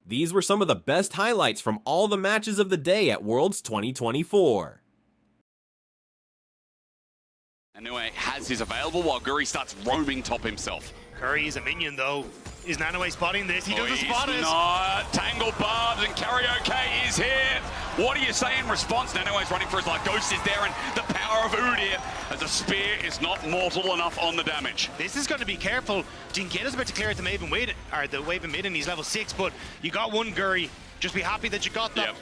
These were some of the best highlights from all the matches of the day at Worlds 2024. Nanoe has his available while Guri starts roaming top himself. Curry is a minion though. Is Nanoe spotting this? He doesn't spot us. Not. Tangled Barbs and Karaoke is here. What do you say in response? Nanoe's running for his life. Ghost is there and the power of Udyr as the spear is not mortal enough on the damage. This is going to be careful. Dinkedo's about to clear out the Maven mid, or the Maven mid, and he's level 6, but you got one Guri. Just be happy that you got that. Yep.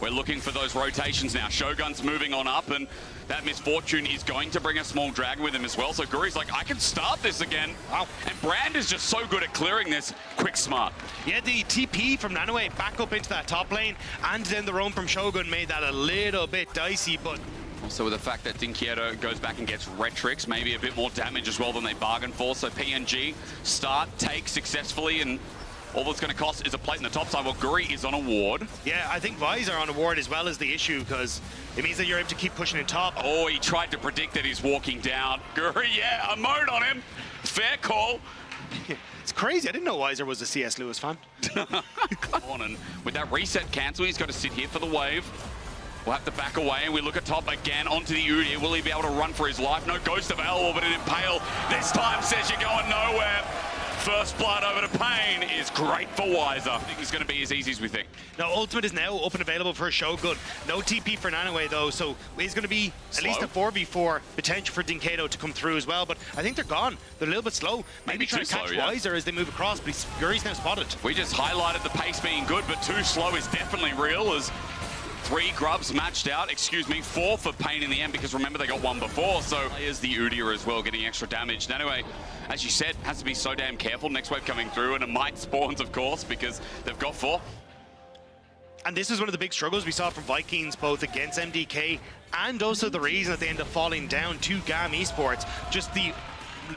We're looking for those rotations now. Shogun's moving on up, and that Misfortune is going to bring a small dragon with him as well. So Guri's like, I can start this again. Wow. And Brand is just so good at clearing this. Quick smart. Yeah, the TP from Nanoe back up into that top lane, and then the roam from Shogun made that a little bit dicey, but also with the fact that Dinkedo goes back and gets Retrix, maybe a bit more damage as well than they bargained for. So PNG start, take successfully, and all that's going to cost is a plate in the top side. Well, Guri is on a ward. Yeah, I think Vise are on a ward as well as the issue, because it means that you're able to keep pushing in top. Oh, he tried to predict that he's walking down. Guri, yeah, a mode on him. Fair call. It's crazy. I didn't know Weiser was a C.S. Lewis fan. Come on, and with that reset cancel, he's got to sit here for the wave. We'll have to back away, and we look at top again onto the Udyr. Will he be able to run for his life? No Ghost available, but an Impale this time says you're going nowhere. First blood over to Pain is great for Weiser. I think it's going to be as easy as we think. Now, Ultimate is now up and available for Shogun. No TP for Nanoe, though, so it's going to be at least a 4v4 potential for Dinkedo to come through as well, but I think they're gone. They're a little bit slow. Maybe try to catch Weiser as they move across, but Guri's now spotted. We just highlighted the pace being good, but too slow is definitely real as 3 grubs matched out, 4 for Pain in the end, because remember they got 1 before, so here's the Udyr as well, getting extra damage. Nanoe, as you said, has to be so damn careful. Next wave coming through, and it might spawns, of course, because they've got 4. And this is one of the big struggles we saw from Vikings, both against MDK, and also the reason that they end up falling down to GAM Esports. Just the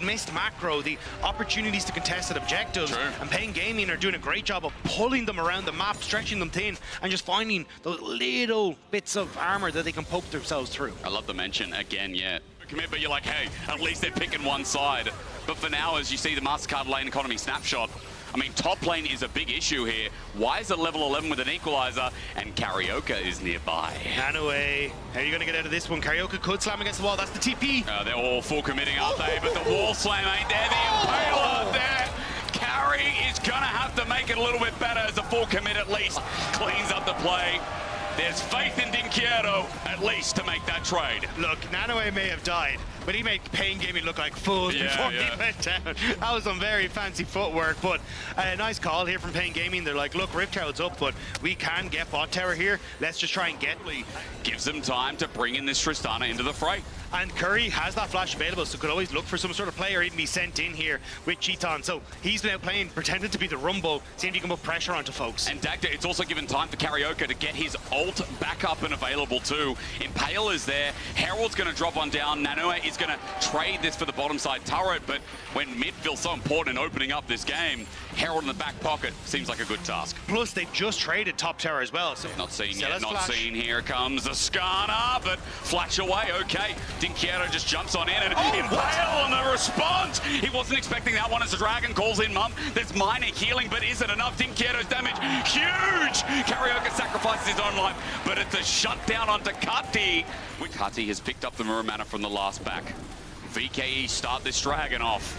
missed macro, the opportunities to contested objectives. True. And Pain Gaming are doing a great job of pulling them around the map, stretching them thin, and just finding those little bits of armor that they can poke themselves through. I love the mention again, yeah. Commit, but you're like, hey, at least they're picking one side. But for now, as you see the MasterCard lane economy snapshot, I mean, top lane is a big issue here. Why is it level 11 with an equalizer? And Karaoke is nearby. Nanoe, how are you going to get out of this one? Karaoke could slam against the wall. That's the TP. They're all full committing, aren't they? But the wall slam ain't there. The Impale out there. Carry is going to have to make it a little bit better as a full commit at least. Cleans up the play. There's faith in Dinkedo, at least, to make that trade. Look, Nanoe may have died, but he made Pain Gaming look like fools before he went down. That was some very fancy footwork, but a nice call here from Pain Gaming. They're like, look, Rift Cloud's up, but we can get bot tower here. Let's just try and get... Gives them time to bring in this Tristana into the fray. And Curry has that flash available, so could always look for some sort of play or even be sent in here with Cheaton. So he's been out playing, pretending to be the Rumble, seeing if he can put pressure onto folks. And Dagda, it's also given time for Karaoke to get his ult back up and available too. Impale is there. Herald's going to drop one down. Nanoe is going to trade this for the bottom side turret, but when mid feels so important in opening up this game, Herald in the back pocket seems like a good task. Plus, they've just traded top tower as well. So not seen yet, not seen. Here comes the Skarner, but flash away, okay. Dinkedo just jumps on in and Impale on the response. He wasn't expecting that one as the Dragon calls in Mum. There's minor healing, but isn't enough. Dinkedo's damage, huge! Karaoke sacrifices his own life, but it's a shutdown onto Kati. Kati has picked up the mirror mana from the last back. VKE start this Dragon off.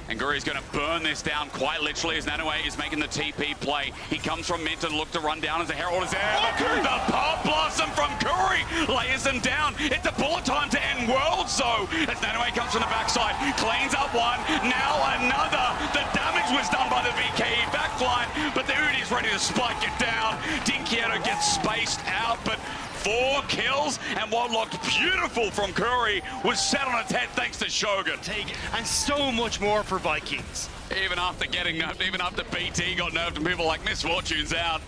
And Guri's going to burn this down quite literally as Nanoe is making the TP play. He comes from mid to look to run down as the Herald is there. The Pop Blossom from Guri layers them down. It's a bullet time to end Worlds, so as Nanoe comes from the backside, cleans up one, now another. The damage was done by the VKE backline, but the Udyr's ready to spike it down. Dinkedo gets spaced out, but 4 kills, and what looked beautiful from Curry was set on its head thanks to Shogun. And so much more for Vikings. Even after getting nerfed, even after BT got nerfed and people like Misfortune's out,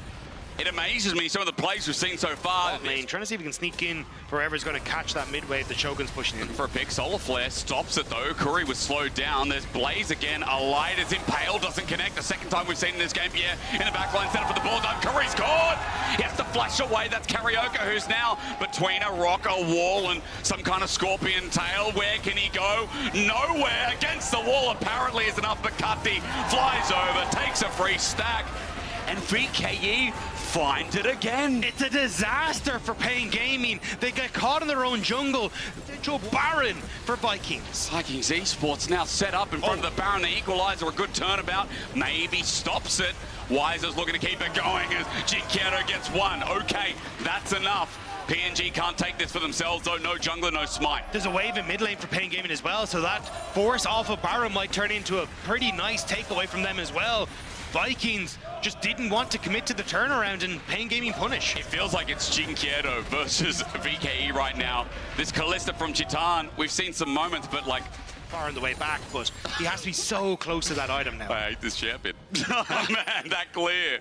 it amazes me some of the plays we've seen so far. Oh, man, trying to see if he can sneak in for whoever's going to catch that mid wave that Shogun's pushing in. For a pick, Solar Flare stops it though. Curry was slowed down. There's Blaze again. A light as Impale doesn't connect. The second time we've seen in this game. Yeah, in the back line, set up for the ball done. Curry's caught. He has to flash away. That's Karaoke, who's now between a rock, a wall, and some kind of scorpion tail. Where can he go? Nowhere. Against the wall apparently is enough, but Kati flies over, takes a free stack. and VKE find it again. It's a disaster for Pain Gaming. They get caught in their own jungle. They go Baron for Vikings. Vikings Esports now set up in front of the Baron. The equalizer, a good turnabout, maybe stops it. Wiser's looking to keep it going as Jinkiero gets one. Okay, that's enough. PNG can't take this for themselves, though. No jungler, no smite. There's a wave in mid lane for Pain Gaming as well, so that force off of Baron might turn into a pretty nice takeaway from them as well. Vikings just didn't want to commit to the turnaround and Pain Gaming punish. It feels like it's Jinkiero versus VKE right now. This Kalista from Chitan, we've seen some moments, but like, far on the way back, but he has to be so close to that item now. I hate this champion. Oh man, that clear.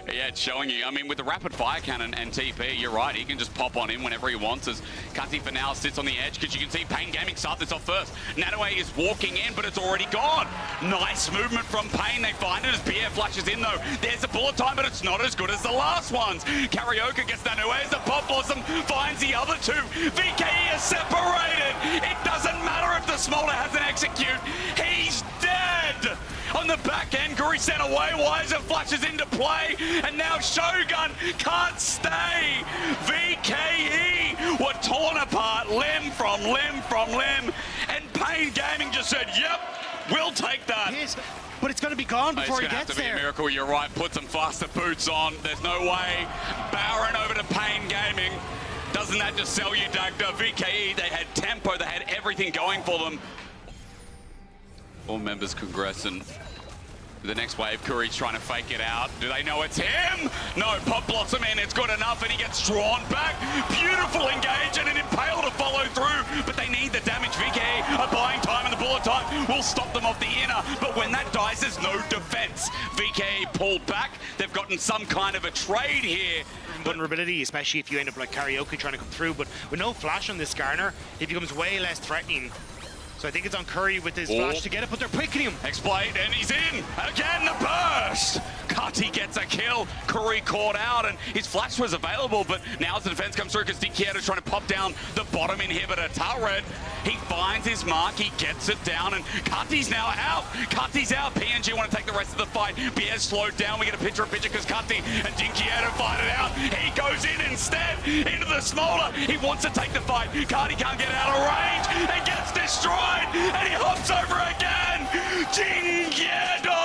Yeah, it's showing you. I mean, with the rapid fire cannon and TP, you're right. He can just pop on in whenever he wants. As Cutty for now sits on the edge, because you can see Pain Gaming start this off first. Nanoe is walking in, but it's already gone. Nice movement from Pain. They find it as BF flashes in, though. There's a bullet time, but it's not as good as the last ones. Karaoke gets Nanoe as the Pop Blossom finds the other two. VKE is separated. It doesn't matter if the Smolder has an execute. He's dead. On the back end, Guri sent away, Wiser flashes into play, and now Shogun can't stay. VKE were torn apart limb from limb from limb, and Pain Gaming just said, yep, we'll take that. Yes, but it's going to be gone before he gets there. It's going to have to be a miracle, you're right. Put some faster boots on. There's no way. Baron over to Pain Gaming. Doesn't that just sell you, Dagda? VKE, they had tempo, they had everything going for them. All members congressing. The next wave, Curry's trying to fake it out. Do they know it's him? No, Pop Blossom in, it's good enough, and he gets drawn back. Beautiful engage and an Impale to follow through, but they need the damage. VKE are buying time, and the bullet time will stop them off the inner, but when that dies, there's no defense. VKE pulled back. They've gotten some kind of a trade here. Vulnerability, especially if you end up like Karaoke trying to come through, but with no flash on this Garner, it becomes way less threatening. So I think it's on Curry with his flash to get it, but they're picking him. Exploit, and he's in. Again, the burst. Cutty gets a kill. Curry caught out, and his flash was available, but now as the defense comes through, because Dinkiero's trying to pop down the bottom inhibitor turret. He finds his mark, he gets it down, and Cutty's now out. Cutty's out. PNG want to take the rest of the fight. Biez slowed down. We get a picture-in-picture because Cutty and Dinkiero fight it out. He goes in instead into the Smolder. He wants to take the fight. Cutty can't get out of range and gets destroyed. And he hops over again. Jinkiero!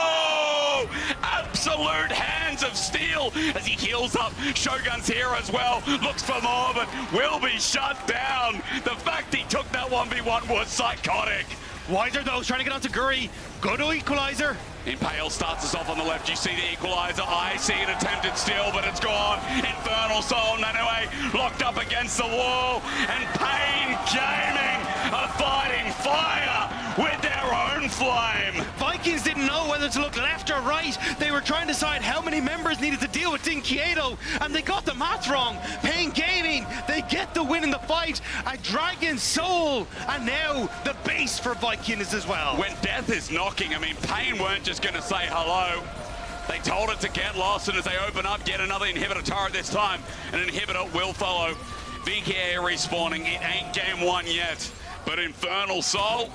Absolute hands of steel as he heals up. Shogun's here as well. Looks for more, but will be shut down. The fact he took that 1v1 was psychotic. Wiser though, trying to get onto Guri. Go to equalizer. Impale starts us off on the left. You see the equalizer. I see an attempted steal, but it's gone. Infernal Soul, Nanoe locked up against the wall. And Pain Gaming are fighting fire with their own flame. Vikings didn't know whether to look left or right. They were trying to decide how many members needed to deal with Dinkieto, and they got the math wrong. Pain Gaming, they get the win in the fight. A Dragon Soul, and now the base for Vikings as well. When death is knocking, I mean, Pain weren't just going to say hello. They told it to get lost, and as they open up yet another inhibitor turret this time, an inhibitor will follow. VKA respawning. It ain't game one yet, but Infernal Soul,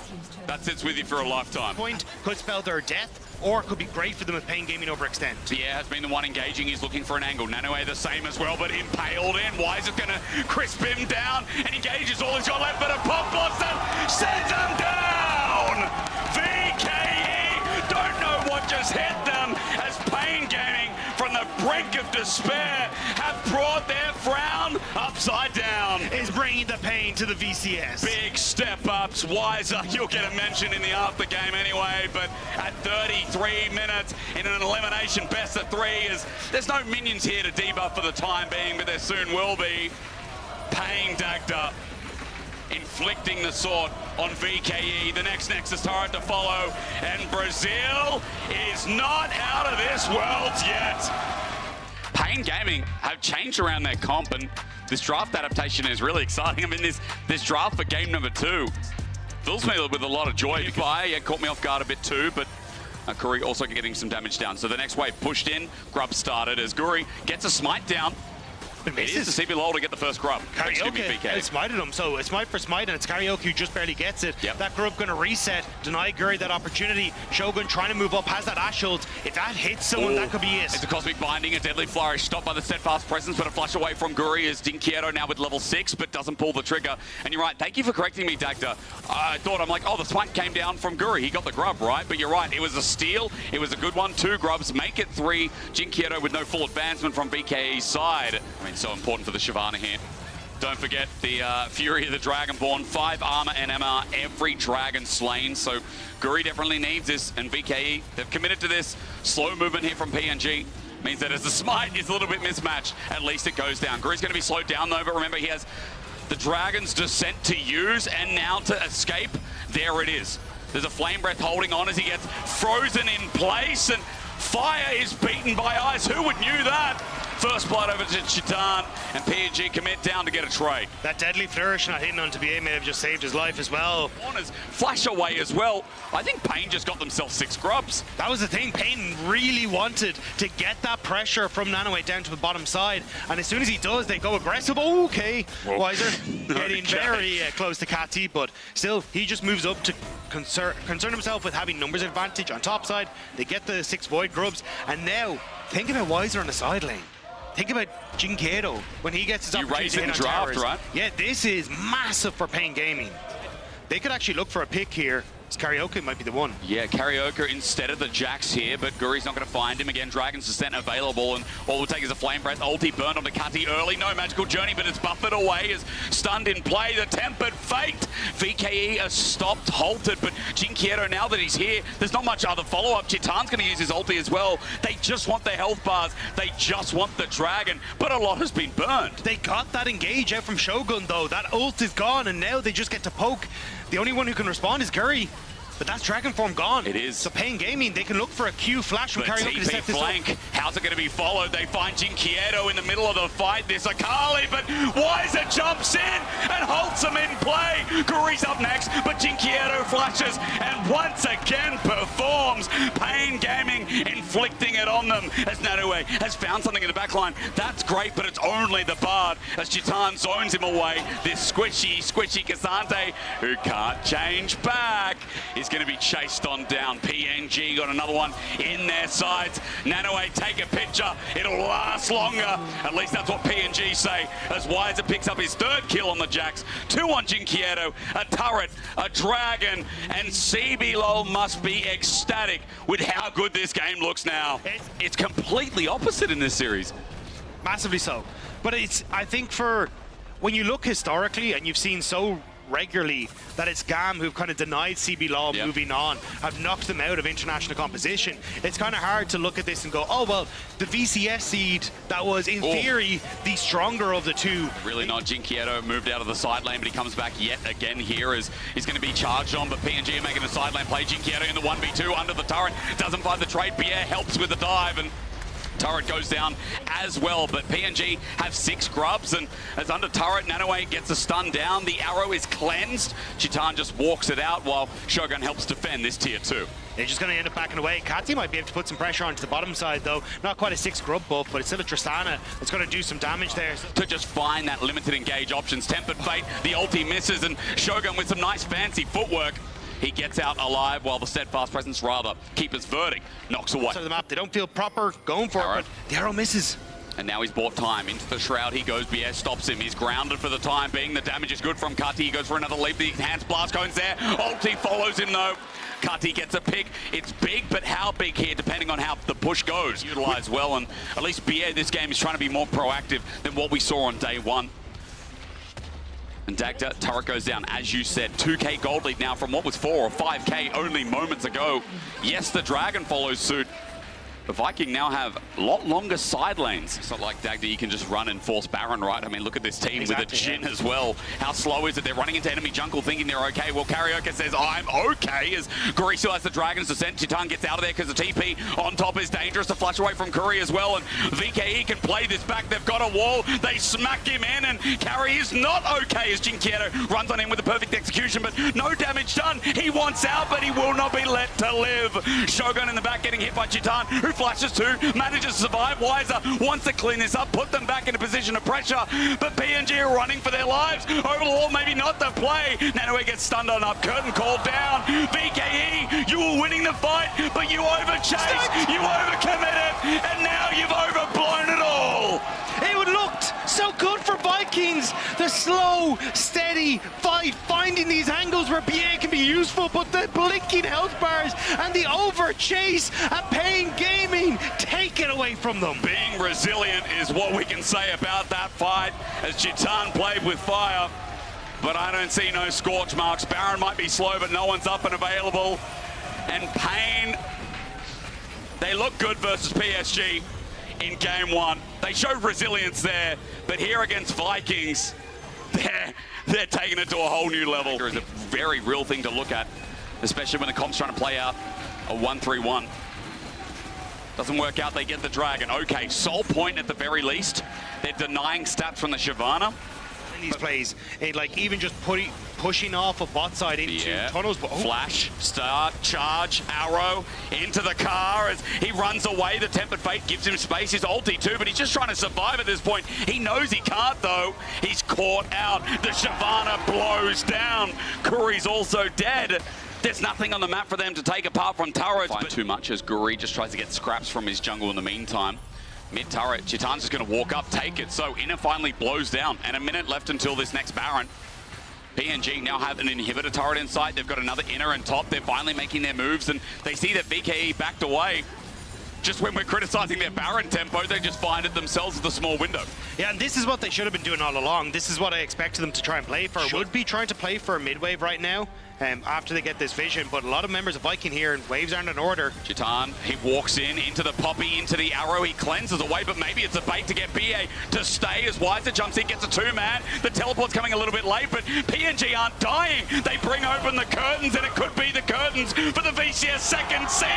that sits with you for a lifetime. Point could spell their death, or it could be great for them if Pain Gaming overextend. Yeah, has been the one engaging. He's looking for an angle. Nanoe the same as well, but impaled in. Wiser's going to crisp him down and engages all he's got left, but a Pop Blossom sends him down! VKE don't know what just hit them as Pain Gaming, from the brink of despair, have brought their frown upside down. Is bringing the pain to the VCS. Big step-ups. Wiser, you'll get a mention in the after game anyway, but at 33 minutes in an elimination best of 3, there's no minions here to debuff for the time being, but there soon will be. Pain Dagda inflicting the sword on VKE. The next Nexus turret to follow, and Brazil is not out of this world yet. Pain Gaming have changed around their comp, and this draft adaptation is really exciting. I mean, this draft for game number 2 fills me with a lot of joy. Yeah, caught me off guard a bit too, but Guri also getting some damage down. So the next wave pushed in, Grub started as Guri gets a smite down. It is the CBLOL to get the first grub. Karaoke smited him, so it's smite for smite, and it's Karaoke who just barely gets it. Yep. That grub going to reset, deny Guri that opportunity. Shogun trying to move up, has that Ash ult. If that hits someone, that could be it. It's a Cosmic Binding, a Deadly Flourish, stopped by the Steadfast Presence, but a flash away from Guri is Dinkiero now with level 6, but doesn't pull the trigger. And you're right, thank you for correcting me, Dagda. I thought, I'm like, oh, the smite came down from Guri. He got the grub, right? But you're right, it was a steal. It was a good one. 2 grubs, make it 3. Dinkiero with no full advancement from BKE's side. I mean, so important for the Shyvana here. Don't forget the Fury of the Dragonborn, 5 armor and MR, every dragon slain. So Guri definitely needs this, and VKE, they've committed to this. Slow movement here from PNG means that as the smite is a little bit mismatched, at least it goes down. Guri's going to be slowed down though, but remember he has the Dragon's Descent to use, and now to escape. There it is. There's a Flame Breath holding on as he gets frozen in place, and fire is beaten by ice. Who would knew that? First blood over to Chitan, and PNG commit down to get a trade. That Deadly Flourish not hitting onto BA may have just saved his life as well. Corners flash away as well. I think Pain just got themselves 6 grubs. That was the thing. Pain really wanted to get that pressure from Nanoe down to the bottom side, and as soon as he does, they go aggressive. Oh, okay. Whoa. Wiser getting very close to Kati, but still, he just moves up to concern himself with having numbers advantage on top side. They get the 6 Void grubs, and now think about Wiser on the side lane. Think about Jinkedo when he gets his opportunity raise to it hit and on draft, towers. right? Yeah, this is massive for Pain Gaming. They could actually look for a pick here. Karaoke might be the one. Yeah, Karaoke instead of the Jax here, but Guri's not going to find him. Again, Dragon's Descent available, and all we'll take is a Flame Breath. Ulti burned onto Kati early. No Magical Journey, but it's buffered away. Is stunned in play. The Tempered Fate. VKE is stopped, halted, but Jinkiero, now that he's here, there's not much other follow-up. Chitan's going to use his ulti as well. They just want the health bars. They just want the Dragon, but a lot has been burned. They got that engage out from Shogun, though. That ult is gone, and now they just get to poke. The only one who can respond is Guri. But that's Dragon Form gone. It is. So Pain Gaming, they can look for a Q flash from Karaoke to set this flank. up. How's it going to be followed? They find Jinkieto in the middle of the fight. There's Akali, but Wiser jumps in and holds him in play. Guri's up next, but Jinkieto flashes and once again performs. Pain Gaming inflicting it on them as Nanoe has found something in the backline. That's great, but it's only the Bard as Chitan zones him away. This squishy Cassante, who can't change back, is going to be chased on down. PNG got another one in their sides. Nanoe, take a picture. It'll last longer. At least that's what PNG say, as Wiser picks up his 3rd kill on the Jax. 2 on Jinkieto, a turret, a Dragon, and CBLOL must be ecstatic with how good this game looks now. It's completely opposite in this series. Massively so. But it's, I think, for when you look historically, and you've seen so regularly that it's GAM who've kind of denied CBLOL moving on, have knocked them out of international competition. It's kind of hard to look at this and go, oh, well, the VCS seed that was, in theory, the stronger of the 2. Really not. Jinkieto moved out of the side lane, but he comes back yet again here as he's going to be charged on, but PNG are making a side lane play. Jinkieto in the 1v2 under the turret, doesn't find the trade. Pierre helps with the dive, and turret goes down as well, but PNG have 6 grubs, and as under turret, Nanoe gets a stun down. The arrow is cleansed. Chitan just walks it out while Shogun helps defend this tier 2. They're just going to end up backing away. Kati might be able to put some pressure onto the bottom side, though. Not quite a 6 grub buff, but it's still a Tristana that's going to do some damage there. To just find that limited engage options. Tempered Fate, the ulti misses, and Shogun with some nice fancy footwork. He gets out alive while the Steadfast Presence, rather, Keeper's Verdict, knocks away. So the map, they don't feel proper going for it, but the arrow misses. And now he's bought time. Into the Shroud he goes. BS stops him. He's grounded for the time being. The damage is good from Kati. He goes for another leap. The Enhanced Blast Cone's there. Ulti follows him though. Kati gets a pick. It's big, but how big here, depending on how the push goes. Utilized well, and at least BA this game is trying to be more proactive than what we saw on day 1. And Dagda, turret goes down, as you said. 2k gold lead now from what was 4 or 5k only moments ago. Yes, the Dragon follows suit. The Viking now have a lot longer side lanes. It's not like Dagda, you can just run and force Baron, right? I mean, look at this team with a Jhin as well. How slow is it? They're running into enemy jungle thinking they're okay. Well, Karaoke says, I'm okay, as Guri still has the Dragon's Descent. Chitan gets out of there because the TP on top is dangerous. To flash away from Guri as well, and VKE can play this back. They've got a wall. They smack him in, and Carry is not okay as Jinkieto runs on him with the perfect execution, but no damage done. He wants out, but he will not be let to live. Shogun in the back getting hit by Chitan, who 2 flashes, 2 manages to survive. Wiser wants to clean this up, put them back in a position of pressure, but PNG are running for their lives. Over the wall, maybe not the play. Nanoe gets stunned on up, curtain called down. VKE, you were winning the fight, but you overchased, you overcommitted, and now you've overblown it all. It looked so good for Vikings. The slow, steady fight, finding these angles where BA can be useful, but the blinking health bars and the over chase and Pain Gaming take it away from them. Being resilient is what we can say about that fight, as Chitan played with fire, but I don't see no scorch marks. Baron might be slow, but no one's up and available. And Pain, they look good versus PSG in game 1. They showed resilience there, but here against Vikings, they're taking it to a whole new level. It is a very real thing to look at, especially when the comp's trying to play out a 1-3-1. Doesn't work out, they get the Dragon. Okay, Soul Point at the very least. They're denying stats from the Shyvana. These plays, like even just pushing off a bot side into tunnels. But Flash, start, charge, arrow into the car as he runs away. The Tempered Fate gives him space. He's ulti too, but he's just trying to survive at this point. He knows he can't though. He's caught out. The Shyvana blows down. Kuri's also dead. There's nothing on the map for them to take apart from turrets. But too much as Guri just tries to get scraps from his jungle in the meantime. Mid-turret, Chitan's just going to walk up, take it. So Inner finally blows down, and a minute left until this next Baron. PNG now have an inhibitor turret in sight. They've got another Inner and top. They're finally making their moves, and they see that VKE backed away. Just when we're criticizing their Baron tempo, they just find it themselves with a small window. Yeah, and this is what they should have been doing all along. This is what I expected them to try and play for. Should be trying to play for a mid-wave right now. After they get this vision, but a lot of members of Viking here and waves aren't in order. Chitan, he walks into the poppy, into the arrow, he cleanses away, but maybe it's a bait to get BA to stay as Wiser jumps in, gets a 2-man. The teleport's coming a little bit late, but PNG aren't dying. They bring open the curtains, and it could be the curtains for the VCS second seed.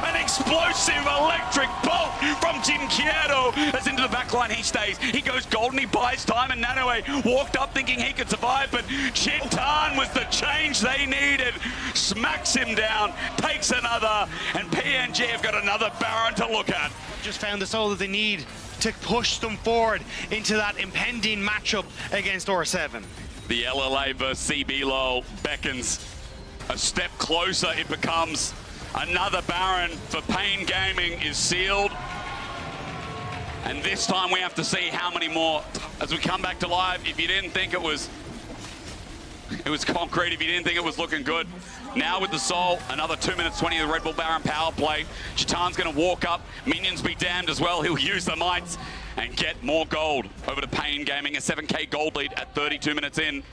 An explosive electric bolt from Jinkiero as into the backline he stays. He goes golden, he buys time, and Nanoe walked up thinking he could survive, but Chitan was the change they needed, smacks him down, takes another, and PNG have got another Baron to look at. Just found the soul that they need to push them forward into that impending matchup against R7. The LLA versus CBLOL beckons a step closer. It becomes another Baron for Pain Gaming is sealed. And this time we have to see how many more as we come back to live. If you didn't think it was concrete, if you didn't think it was looking good. Now with the Soul, another 2 minutes 20 of the Red Bull Baron power play. Chitan's going to walk up, minions be damned as well. He'll use the mites and get more gold over to Pain Gaming, a 7k gold lead at 32 minutes in.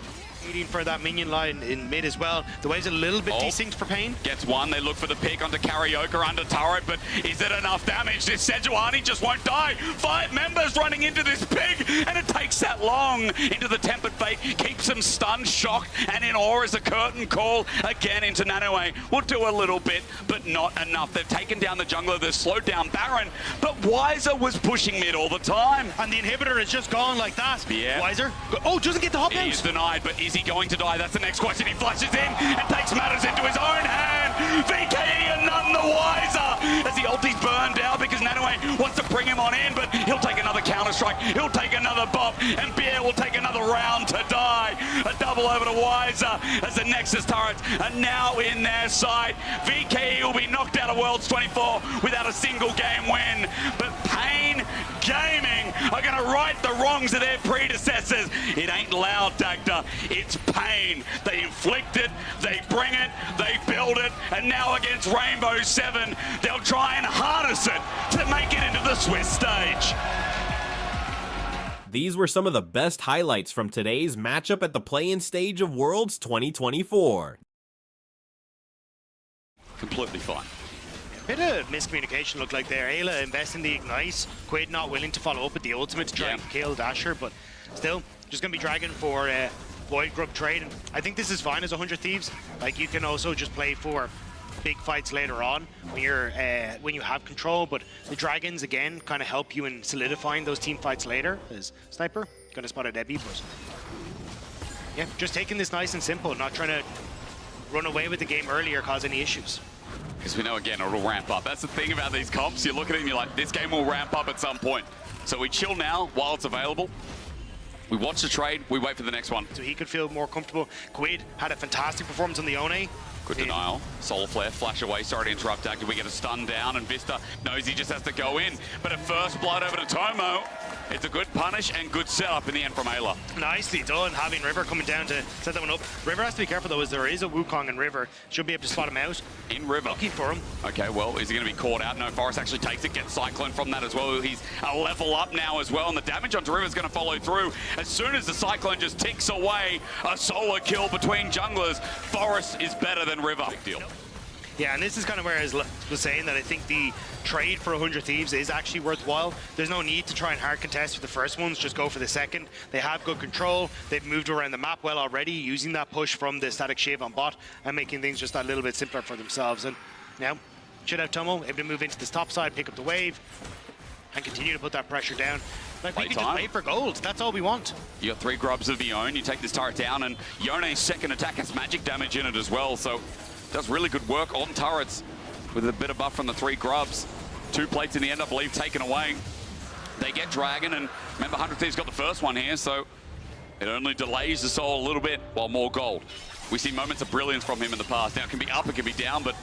Waiting for that minion line in mid as well. The wave's a little bit desynced for Pain. Gets one, they look for the pick onto Karaoke under turret, but is it enough damage? This Sejuani just won't die. 5 members running into this pig, and it takes that long into the Tempered Fate, keeps him stunned, shocked, and in awe is a curtain call again into Nanoe. We'll do a little bit, but not enough. They've taken down the jungler, they've slowed down Baron, but Wiser was pushing mid all the time. And the inhibitor is just gone like that. Yeah. Wiser, doesn't get the hop out. He's denied, but is he going to die? That's the next question. He flashes in and takes matters into his own hand. VKE and none the wiser as the ulti's burned out because Nanoe wants to bring him on in, but he'll take another counter-strike, he'll take another bop, and Beer will take another round to die. A double over to Wiser as the Nexus turrets are now in their sight. VKE will be knocked out of Worlds 24 without a single game win, but Pain Gaming are going to right the wrongs of their predecessors. It ain't loud, Dagda, it's pain. They inflict it, they bring it, they build it, and now against Rainbow 7, they'll try and harness it to make it into the Swiss stage. These were some of the best highlights from today's matchup at the play-in stage of Worlds 2024. Completely fine. Bit of miscommunication looked like there. Ayla investing the Ignite, Quid not willing to follow up with the ultimate to try and kill Dasher, but still, just going to be dragging for Void Grub trade. And I think this is fine as 100 Thieves. Like, you can also just play for big fights later on when you're when you have control, but the Dragons, again, kind of help you in solidifying those team fights later. As Sniper, going to spot a Debbie, but yeah, just taking this nice and simple, not trying to run away with the game early or cause any issues. because we know, again, it'll ramp up. That's the thing about these comps. You look at it and you're like, this game will ramp up at some point. So we chill now while it's available. We watch the trade, we wait for the next one. So he could feel more comfortable. Quid had a fantastic performance on the One. Good denial. Solar Flare, flash away. Sorry to interrupt, Dak. We get a stun down, and Vista knows he just has to go in. But at first blood over to Tomo. It's a good punish and good setup in the end from Ayla. Nicely done, having River coming down to set that one up. River has to be careful, though, as there is a Wukong in River. Should be able to spot him out. In River. Lucky for him. Okay, well, is he going to be caught out? No, Forest actually takes it, gets Cyclone from that as well. He's a level up now as well, and the damage onto River is going to follow through. As soon as the Cyclone just ticks away, a solo kill between junglers, Forest is better than River. Big deal. Yeah, and this is kind of where I was saying that I think the trade for 100 Thieves is actually worthwhile. There's no need to try and hard contest with the first ones, just go for the second. They have good control. They've moved around the map well already, using that push from the static shave on bot and making things just a little bit simpler for themselves. And now, should have Tomo able to move into this top side, pick up the wave, and continue to put that pressure down. Like, we can just wait for gold. That's all we want. You got 3 grubs of your own. You take this turret down, and Yone's second attack has magic damage in it as well, so does really good work on turrets with a bit of buff from the 3 grubs. 2 plates in the end, I believe, taken away. They get Dragon, and remember, 100 Thieves got the first one here, so it only delays the soul a little bit while more gold. We see moments of brilliance from him in the past. Now, it can be up, it can be down, but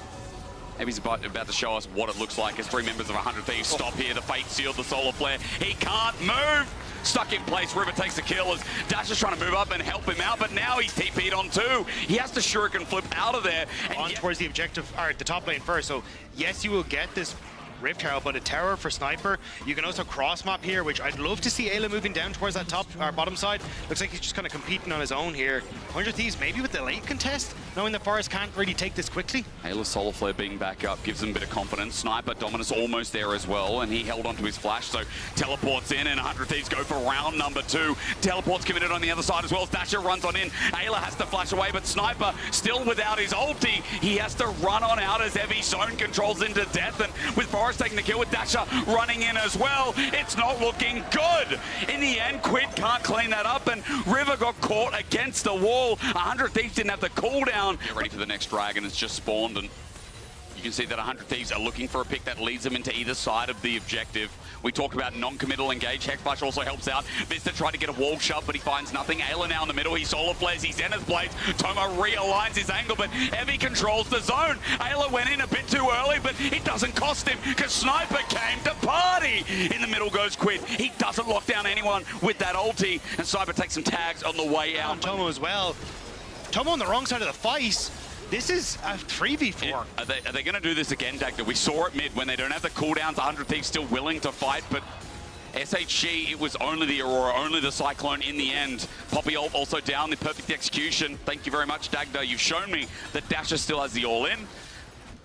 maybe he's about to show us what it looks like as 3 members of 100 Thieves stop here. The Fate sealed, the Solar Flare. He can't move! Stuck in place, River takes the kill as Dash is trying to move up and help him out, but now he's TP'd on 2. He has to shuriken flip out of there. And on towards the objective, or the top lane first, so yes, you will get this Rift Tower, but a tower for Sniper. You can also cross map here, which I'd love to see Ayla moving down towards that top or bottom side. Looks like he's just kind of competing on his own here. 100 Thieves maybe with the late contest, knowing that Forest can't really take this quickly. Ayla's Solar Flare being back up gives him a bit of confidence. Sniper Dominus almost there as well, and he held onto his flash, so teleports in, and 100 Thieves go for round number 2. Teleport's committed on the other side as well. Dasher runs on in. Ayla has to flash away, but Sniper still without his ulti. He has to run on out as Evie zone controls into death, and with Forest taking the kill with Dasher running in as well, it's not looking good. In the end, Quid can't clean that up, and River got caught against the wall. 100 Thieves didn't have the cooldown. Get ready for the next dragon. It's just spawned, and you can see that 100 Thieves are looking for a pick that leads them into either side of the objective. We talk about non-committal engage. Hexflash also helps out. Vista tried to get a wall shove, but he finds nothing. Ayla now in the middle. He solar flares. He Zenith blades. Tomo realigns his angle, but Evie controls the zone. Ayla went in a bit too early, but it doesn't cost him because Sniper came to party. In the middle goes Quid. He doesn't lock down anyone with that ulti, and Sniper takes some tags on the way out. And Tomo as well. Tomo on the wrong side of the fight. This is a 3v4. Are they going to do this again, Dagda? We saw it mid when they don't have the cooldowns. 100 Thieves still willing to fight, but SHG, it was only the Aurora, only the Cyclone in the end. Poppy ult also down, the perfect execution. Thank you very much, Dagda. You've shown me that Dasher still has the all-in.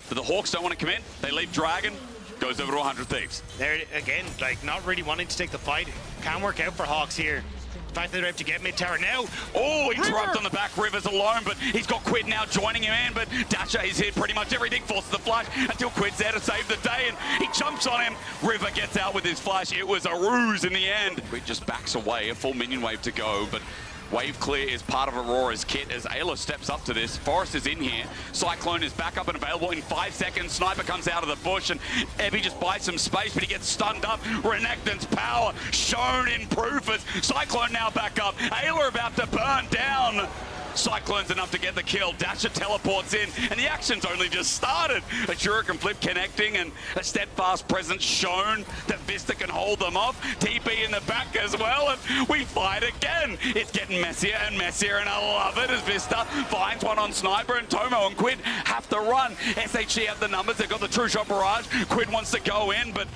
But the Hawks don't want to commit. They leave Dragon. Goes over to 100 Thieves. There again, like not really wanting to take the fight. Can work out for Hawks here. The fact that they have to get mid-tower now. Oh, he dropped on the back. River's alone, but he's got Quid now joining him in, but Dasher has hit pretty much everything, forces the flash until Quid's there to save the day, and he jumps on him. River gets out with his flash. It was a ruse in the end. Quid just backs away, a full minion wave to go, but wave clear is part of Aurora's kit as Ayla steps up to this. Forest is in here. Cyclone is back up and available in 5 seconds. Sniper comes out of the bush and Evie just buys some space, but he gets stunned up. Renekton's power shown in proof as Cyclone now back up. Ayla about to burn down. Cyclone's enough to get the kill. Dasher teleports in, and the action's only just started. A Shuriken flip connecting, and a steadfast presence shown that Vista can hold them off. TP in the back as well, and we fight again. It's getting messier and messier, and I love it as Vista finds one on Sniper, and Tomo and Quid have to run. SHG have the numbers. They've got the true shot barrage. Quid wants to go in, but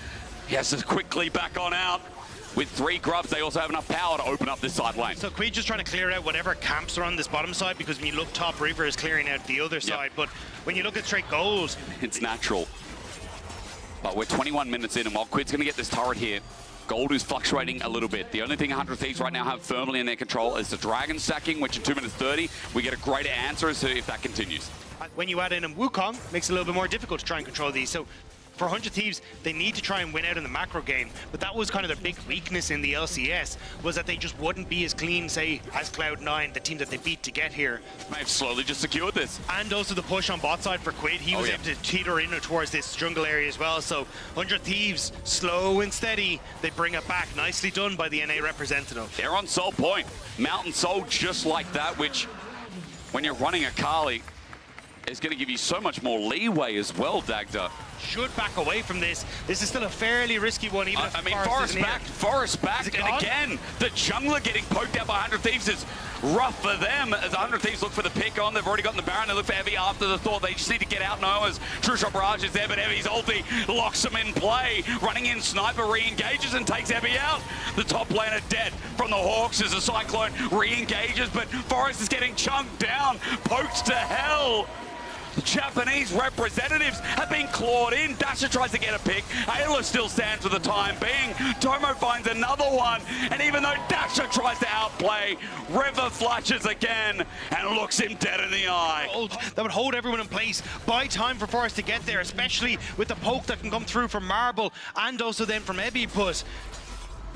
he has to quickly back on out. With 3 grubs, they also have enough power to open up this side lane. So Quid just trying to clear out whatever camps are on this bottom side, because when you look top, River is clearing out the other side. But when you look at straight goals, it's natural. But we're 21 minutes in, and while Quid's going to get this turret here, gold is fluctuating a little bit. The only thing 100 Thieves right now have firmly in their control is the Dragon stacking, which in 2 minutes 30, we get a greater answer as to if that continues. when you add in a Wukong, makes it a little bit more difficult to try and control these. So for 100 Thieves, they need to try and win out in the macro game, but that was kind of their big weakness in the LCS, was that they just wouldn't be as clean, say, as Cloud9, the team that they beat to get here. They've slowly just secured this. And also the push on bot side for Quid, he was able to teeter in towards this jungle area as well, so 100 Thieves, slow and steady, they bring it back. Nicely done by the NA representative. They're on Soul Point. Mountain Soul just like that, which, when you're running a Kali, is going to give you so much more leeway as well, Dagda. Should back away from this. This is still a fairly risky one, even if Forest backed, and again, the jungler getting poked out by 100 Thieves is rough for them, as 100 Thieves look for the pick on. They've already gotten the Baron, they look for Heavy after the Thought. They just need to get out now as True Shot Barrage is there, but Heavy's ulti locks him in play. Running in, Sniper re-engages and takes Heavy out. The top laner dead from the Hawks as the Cyclone re-engages, but Forest is getting chunked down, poked to hell. The Japanese representatives have been clawed in. Dasher tries to get a pick. Ayla still stands for the time being. Tomo finds another one. And even though Dasher tries to outplay, River flashes again and looks him dead in the eye. That would hold everyone in place, buy time for Forest to get there, especially with the poke that can come through from Marble and also then from Ebipus.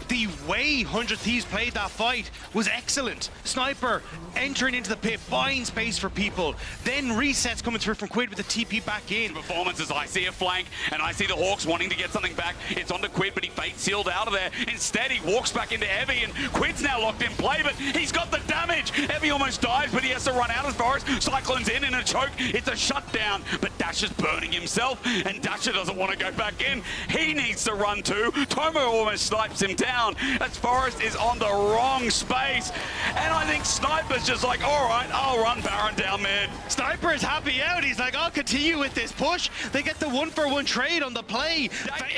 The way 100 Thieves played that fight was excellent. Sniper entering into the pit, buying space for people, then resets coming through from Quid with the TP back in. Performances, I see a flank, and I see the Hawks wanting to get something back. It's onto Quid, but he fate sealed out of there. Instead, he walks back into Heavy, and Quid's now locked in play, but he's got the damage. Heavy almost dies, but he has to run out as far as Cyclone's in a choke. It's a shutdown, but Dasher's burning himself, and Dasher doesn't want to go back in. He needs to run too. Tomo almost snipes him down as Forest is on the wrong space, and I think Sniper's just like, all right, I'll run Baron down mid. Sniper is happy out. He's like, I'll continue with this push. They get the 1-for-1 trade on the play.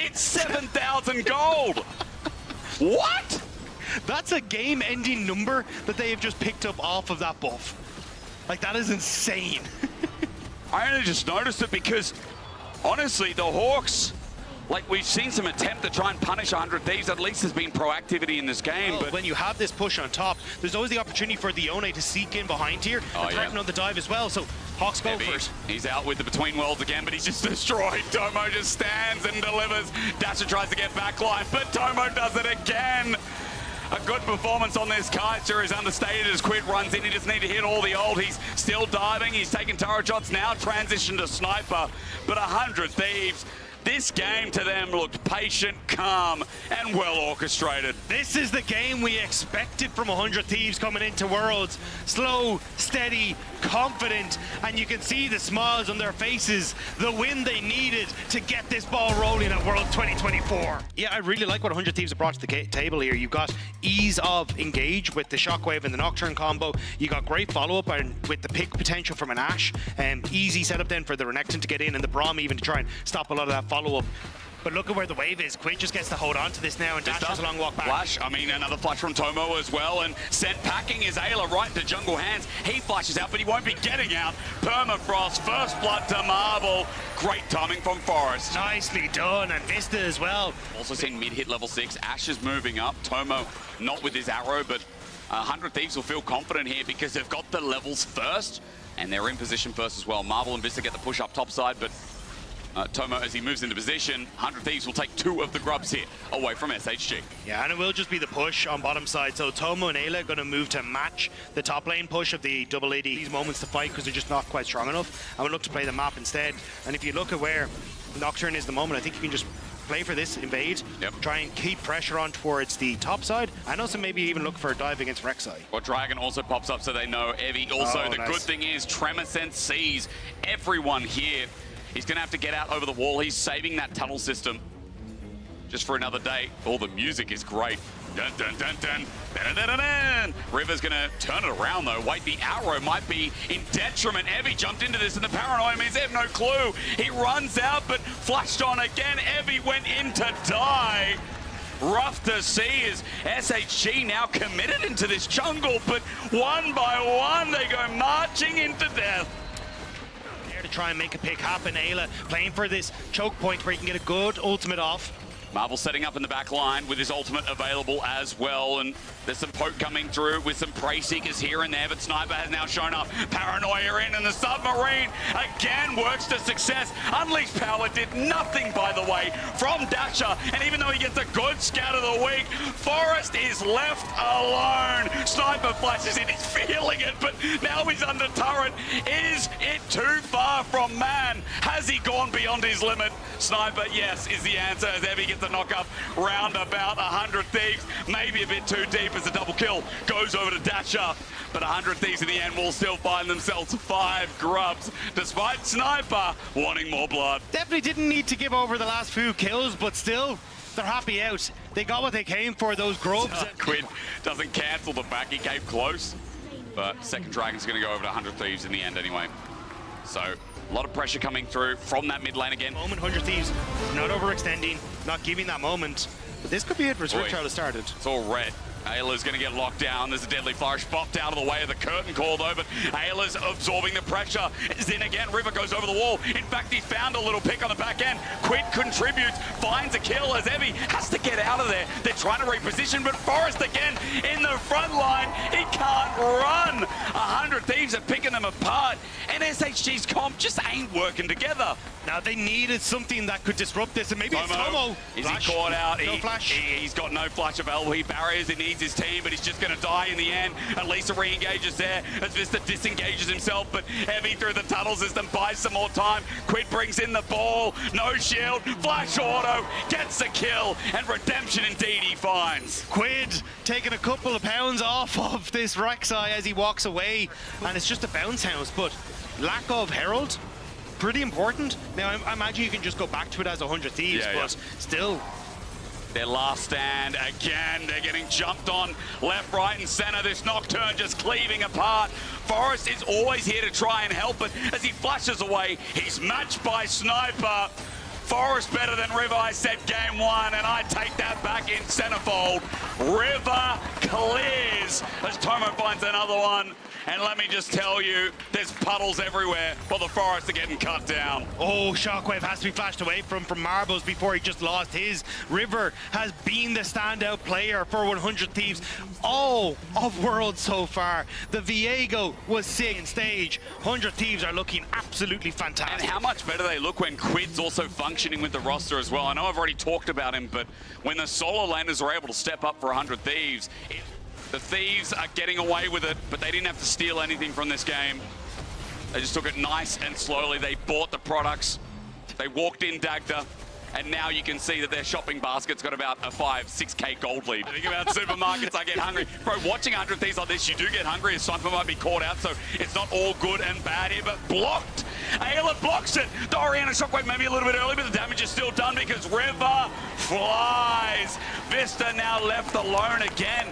It's 7,000 gold. What? That's a game-ending number that they have just picked up off of that buff. Like, that is insane. I only just noticed it because, honestly, the Hawks, like, we've seen some attempt to try and punish 100 Thieves. At least there's been proactivity in this game. Well, but when you have this push on top, there's always the opportunity for the One to seek in behind here and threaten on the dive as well. So Hawks go first. He's out with the Between Worlds again, but he's just destroyed. Tomo just stands and delivers. Dasher tries to get backline, but Tomo does it again. A good performance on this Kaiser is understated as Quid runs in. He just need to hit all the old. He's still diving. He's taking turret shots now, transition to Sniper. But 100 Thieves, this game to them looked patient, calm, and well orchestrated. This is the game we expected from 100 Thieves coming into Worlds. Slow, steady, confident, and you can see the smiles on their faces, the win they needed to get this ball rolling at World 2024. Yeah, I really like what 100 Thieves have brought to the table here. You've got ease of engage with the Shockwave and the Nocturne combo. You got great follow-up with the pick potential from an Ashe, and easy setup then for the Renekton to get in, and the Braum even to try and stop a lot of that follow-up. But look at where the wave is. Quid just gets to hold on to this now, and Dash has a long walk back. Flash, I mean, another flash from Tomo as well, and sent packing is Ayla right into jungle hands. He flashes out, but he won't be getting out. Permafrost, first blood to Marble. Great timing from Forest. Nicely done, and Vista as well. Also seen mid hit level 6. Ashe is moving up. Tomo not with his arrow, but 100 Thieves will feel confident here because they've got the levels first, and they're in position first as well. Marble and Vista get the push up top side, but Tomo, as he moves into position, 100 Thieves will take 2 of the grubs here away from SHG. Yeah, and it will just be the push on bottom side. So Tomo and Ayla are going to move to match the top lane push of the double AD. These moments to fight because they're just not quite strong enough. And we'll look to play the map instead. And if you look at where Nocturne is the moment, I think you can just play for this, invade, try and keep pressure on towards the top side, and also maybe even look for a dive against Rek'Sai. Well, Dragon also pops up so they know Evie. Also, the good thing is Tremor Sense sees everyone here. He's going to have to get out over the wall. He's saving that tunnel system just for another day. Oh, the music is great. Dun, dun, dun, dun. Dun, dun, dun, dun. River's going to turn it around, though. Wait, the arrow might be in detriment. Evie jumped into this, and the paranoia means they have no clue. He runs out, but flashed on again. Evie went in to die. Rough to see as SHG now committed into this jungle, but one by one, they go marching into death. To try and make a pick happen. Ayla playing for this choke point where he can get a good ultimate off. Marvel setting up in the back line with his ultimate available as well, and there's some poke coming through with some prey seekers here and there, but Sniper has now shown up. Paranoia in, and the submarine again works to success. Unleashed Power did nothing, by the way, from Dasher, and even though he gets a good scout of the week, Forrest is left alone. Sniper flashes in, he's feeling it, but now he's under turret. Is it too far from man? Has he gone beyond his limit? Sniper, yes, is the answer, as Evie gets the knock up round about 100 Thieves. Maybe a bit too deep as a double kill goes over to Dasher, but 100 Thieves in the end will still find themselves 5 grubs, despite Sniper wanting more blood. Definitely didn't need to give over the last few kills, but still, they're happy out. They got what they came for, those grubs. Quinn doesn't cancel the back, he came close, but second Dragon's going to go over to 100 Thieves in the end anyway. So, a lot of pressure coming through from that mid lane again. Moment, 100 Thieves, not overextending, not giving that moment. But this could be it for Switch how it started. It's all red. Ayla's going to get locked down. There's a deadly flourish popped out of the way of the curtain call though, but Ayla's absorbing the pressure. Zin again, River goes over the wall. In fact, he found a little pick on the back end. Quid contributes, finds a kill as Evie has to get out of there. They're trying to reposition, but Forrest again in the front line. He can't run. 100 Thieves are picking them apart, and SHG's comp just ain't working together. Now they needed something that could disrupt this, and maybe it's Tomo. Is he caught out? No flash. He's got no flash available. He barriers, he needs his team, but he's just going to die in the end. At least re-engages there as Vista disengages himself, but Heavy through the tunnel system buys some more time. Quid brings in the ball, no shield, flash auto, gets the kill, and redemption indeed he finds. Quid taking a couple of pounds off of this Rek'Sai as he walks away, and it's just a bounce house, but lack of Herald, pretty important. Now, I imagine you can just go back to it as 100 Thieves, but still. Their last stand again. They're getting jumped on left, right, and center. This Nocturne just cleaving apart. Forrest is always here to try and help, but as he flashes away, he's matched by Sniper. Forrest better than River, I said game 1, and I take that back in centerfold. River clears as Tomo finds another one. And let me just tell you, there's puddles everywhere while the Forest are getting cut down. Oh, Shockwave has to be flashed away from Marbles before he just lost his. River has been the standout player for 100 Thieves all of Worlds so far. The Viego was sick in stage. 100 Thieves are looking absolutely fantastic. And how much better they look when Quid's also functioning with the roster as well. I know I've already talked about him, but when the solo laners are able to step up for 100 Thieves, the Thieves are getting away with it, but they didn't have to steal anything from this game. They just took it nice and slowly. They bought the products. They walked in Dagda, and now you can see that their shopping basket's got about a 5-6K gold lead. Think about supermarkets, I get hungry. Bro, watching 100 Thieves like this, you do get hungry. A Sniper might be caught out, so it's not all good and bad here, but blocked. Ayla blocks it. Dorian and Shockwave maybe a little bit early, but the damage is still done because River flies. Vista now left alone again.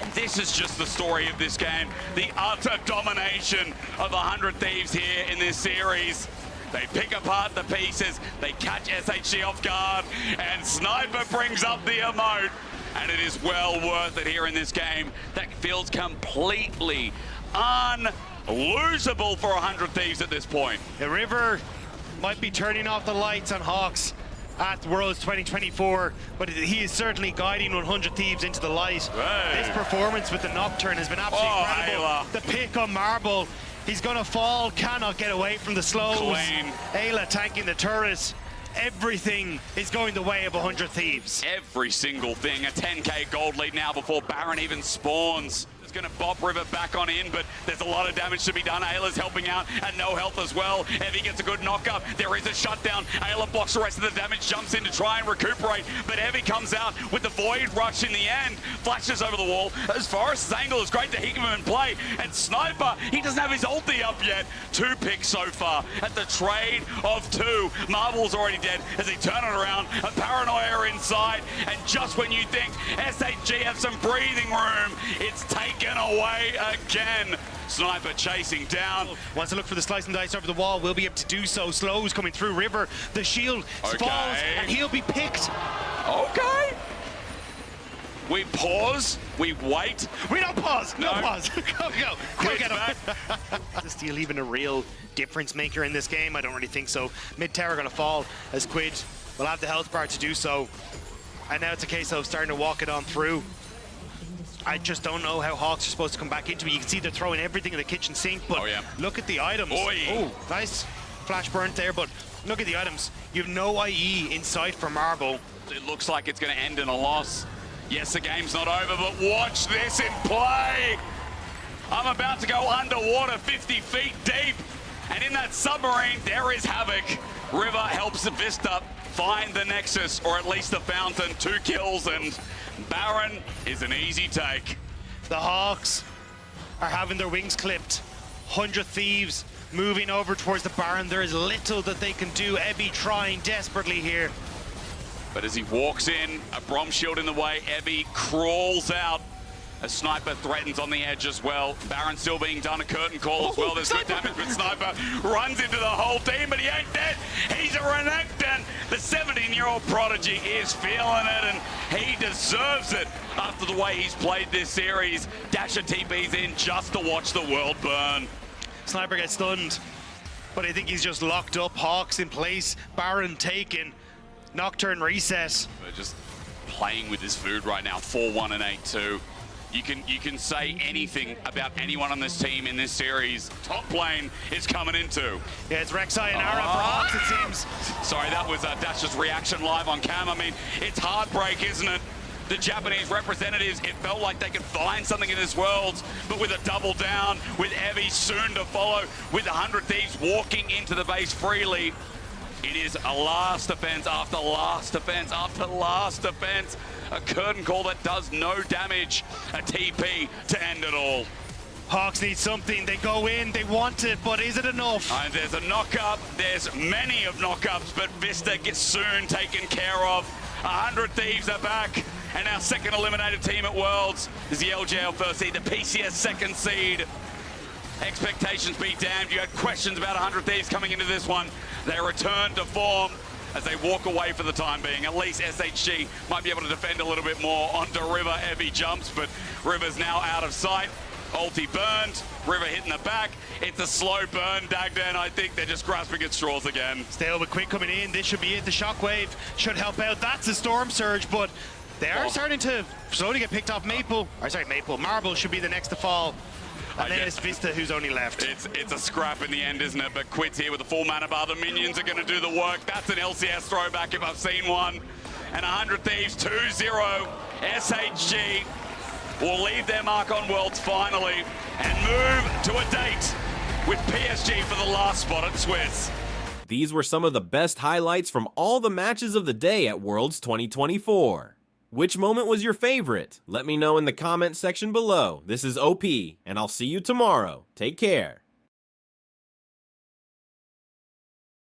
And this is just the story of this game. The utter domination of 100 Thieves here in this series. They pick apart the pieces, they catch SHG off guard, and Sniper brings up the emote. And it is well worth it here in this game. That feels completely unlosable for 100 Thieves at this point. The River might be turning off the lights on Hawks at Worlds 2024, but he is certainly guiding 100 Thieves into the light. Hey. This performance with the Nocturne has been absolutely incredible. Ayla. The pick on Marble, he's gonna fall, cannot get away from the slows. Clean. Ayla tanking the turret. Everything is going the way of 100 Thieves. Every single thing. A 10K gold lead now before Baron even spawns. Going to bop River back on in, but there's a lot of damage to be done. Ayla's helping out at no health as well. Evie gets a good knock up. There is a shutdown. Ayla blocks the rest of the damage, jumps in to try and recuperate, but Evie comes out with the Void Rush in the end. Flashes over the wall. As Forrest's angle is great to keep him in play, and Sniper, he doesn't have his ulti up yet. 2 picks so far at the trade of 2. Marble's already dead as he turn it around. A Paranoia inside, and just when you think SHG have some breathing room, it's taken away again. Sniper chasing down. Wants to look for the slice and dice over the wall, will be able to do so. Slows coming through River. The shield falls, and he'll be picked. Okay. We pause, we wait. We don't pause, no No. pause. Go. Quid's Get back. Is this deal even a real difference maker in this game? I don't really think so. Mid tower gonna fall as Quid will have the health bar to do so. And now it's a case of starting to walk it on through. I just don't know how Hawks are supposed to come back into it. You can see they're throwing everything in the kitchen sink, but look at the items. Oh, nice flash burnt there, but look at the items. You have no IE in sight for Marble. It looks like it's going to end in a loss. Yes, the game's not over, but watch this in play. I'm about to go underwater 50 feet deep, and in that submarine, there is Havoc. River helps the Vista find the Nexus, or at least the Fountain. 2 kills, and Baron is an easy take. The Hawks are having their wings clipped. 100 Thieves moving over towards the Baron. There is little that they can do. Ebby trying desperately here. But as he walks in, a Brom shield in the way, Ebby crawls out. A Sniper threatens on the edge as well. Baron still being done, a curtain call as well. There's good damage, but Sniper runs into the whole team, but he ain't dead. He's a Renekton. The 17-year-old prodigy is feeling it, and he deserves it after the way he's played this series. Dasher TP's in just to watch the world burn. Sniper gets stunned, but I think he's just locked up. Hawks in place, Baron taken. Nocturne reset. We're just playing with his food right now, 4-1 and 8-2. You can say anything about anyone on this team in this series. Top lane is coming into. Yeah, it's Rek'Sai and Ara for Hawks, it seems. Sorry, that was Dash's reaction live on cam. I mean, it's heartbreak, isn't it? The Japanese representatives, it felt like they could find something in this world, but with a double down, with Evie soon to follow, with 100 Thieves walking into the base freely, it is a last defense after last defense after last defense. A curtain call that does no damage. A TP to end it all. Hawks need something. They go in, they want it, but is it enough? And there's a knock-up. There's many of knock-ups, but Vista gets soon taken care of. 100 Thieves are back. And our second eliminated team at Worlds is the LJL first seed, the PCS second seed. Expectations be damned. You had questions about 100 Thieves coming into this one. They return to form as they walk away for the time being. At least SHG might be able to defend a little bit more onto River. Heavy jumps, but River's now out of sight. Ulti burned, River hitting the back. It's a slow burn, Dagda, and I think they're just grasping at straws again. Stay over quick coming in. This should be it. The shockwave should help out. That's a storm surge, but they are starting to slowly get picked off. Marble should be the next to fall. And then it's Vista who's only left. It's a scrap in the end, isn't it? But Quid's here with the full mana bar. The minions are going to do the work. That's an LCS throwback if I've seen one. And 100 Thieves 2-0. SHG will leave their mark on Worlds finally and move to a date with PSG for the last spot at Swiss. These were some of the best highlights from all the matches of the day at Worlds 2024. Which moment was your favorite? Let me know in the comment section below. This is OP, and I'll see you tomorrow. Take care.